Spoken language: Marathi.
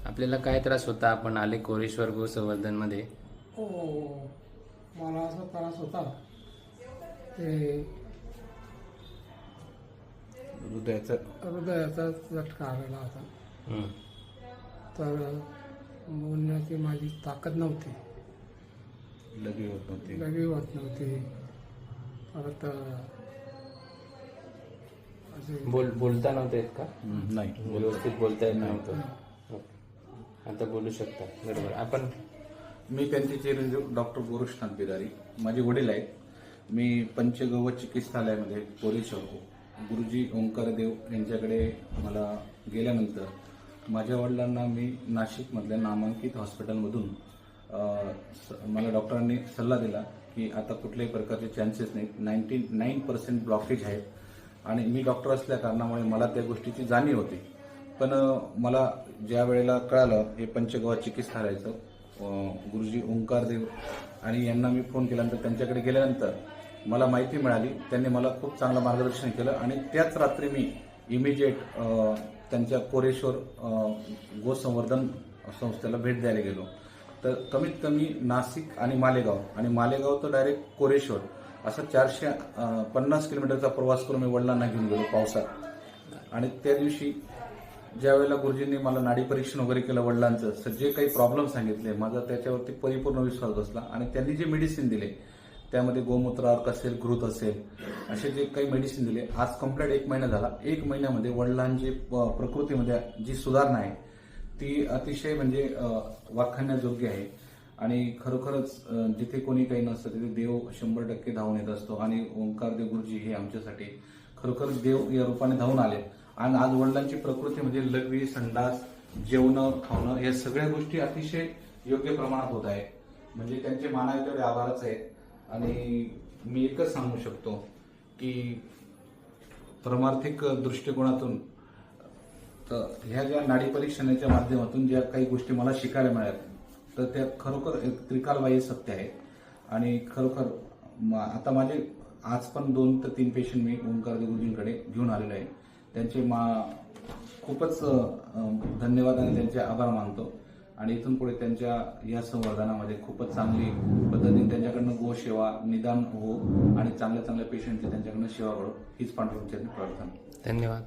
आपल्याला काय त्रास होता? आपण आले कोरेश्वर गोसंवर्धन मध्ये. हो, मला असा त्रास होता ते हृदयाचा झटका आलेला होता. तर बोलण्याची माझी ताकद नव्हती, लगी होत नव्हती. परत असे बोलता नव्हते येत का? नाही, व्यवस्थित बोलता येत नव्हतं. ओके. आता बोलू शकता. बरोबर. आपण मी त्यांचे चिरंजीव डॉक्टर गोरुषनाथ बिरारी, माझे वडील आहेत. मी पंचगव्य चिकित्सालयामध्ये कोरेश्वर गुरुजी ओंकारदेव यांच्याकडे मला गेल्यानंतर माझ्या वडिलांना मी नाशिकमधल्या नामांकित हॉस्पिटलमधून मला डॉक्टरांनी सल्ला दिला की आता कुठल्याही प्रकारचे चान्सेस नाहीत, 99% ब्लॉकेज आहेत. आणि मी डॉक्टर असल्या कारणामुळे मला त्या गोष्टीची जाणीव होती. पण मला ज्या वेळेला कळालं हे पंचगव्य चिकित्सालयाचं गुरुजी ओंकारदेव आणि यांना मी फोन केल्यानंतर त्यांच्याकडे गेल्यानंतर मला माहिती मिळाली. त्यांनी मला खूप चांगलं मार्गदर्शन केलं आणि त्याच रात्री मी इमिजिएट त्यांच्या कोरेश्वर गोसंवर्धन संस्थेला भेट द्यायला गेलो. तर कमीत कमी नाशिक आणि मालेगाव तर डायरेक्ट कोरेश्वर असा 450 किलोमीटरचा प्रवास करून मी वडिलांना घेऊन गेलो पावसात. आणि त्या दिवशी ज्या वेळेला गुरुजींनी मला नाडी परीक्षण वगैरे केलं वडिलांचं, जे काही प्रॉब्लेम सांगितले, माझा त्याच्यावरती परिपूर्ण विश्वास बसला. आणि त्यांनी जे मेडिसिन दिले त्यामध्ये गोमूत्र अर्क असेल, घृत असेल, असे जे काही मेडिसिन दिले, आज कंप्लीट 1 महिना झाला. 1 महिन्यामध्ये वडिलांची प्रकृतीमध्ये जी सुधारणा आहे ती अतिशय म्हणजे वाखाणण्याजोग्य आहे. आणि खरोखरच जिथे कोणी काही नसतं तिथे देव 100% धावून येत असतो. आणि ओंकारदेव गुरुजी हे आमच्यासाठी खरोखरच देव या रूपाने धावून आले. आणि आज वडिलांची प्रकृती म्हणजे लघवी, संडास, जेवणं, खावणं या सगळ्या गोष्टी अतिशय योग्य प्रमाणात होत आहेत. म्हणजे त्यांचे मानावे तेवढे आभारच आहेत. आणि मी एकच सांगू शकतो की परमार्थिक दृष्टिकोनातून तर ह्या ज्या नाडी परीक्षणाच्या माध्यमातून ज्या काही गोष्टी मला शिकायला मिळाल्या तर त्या खरोखर एक त्रिकालबाह्य सत्य आहे. आणि खरोखर आता माझे आज पण 2 ते 3 पेशंट मी ओंकारदेव गुरुजींकडे घेऊन आलेलो आहे. त्यांचे खूपच धन्यवाद आणि त्यांचे आभार मानतो. आणि इथून पुढे त्यांच्या या संवर्धनामध्ये खूपच चांगली पद्धतीने त्यांच्याकडनं गोसेवा निदान हो आणि चांगल्या पेशंटची त्यांच्याकडनं सेवा घडो हीच पांडुरंगाची प्रार्थना. धन्यवाद.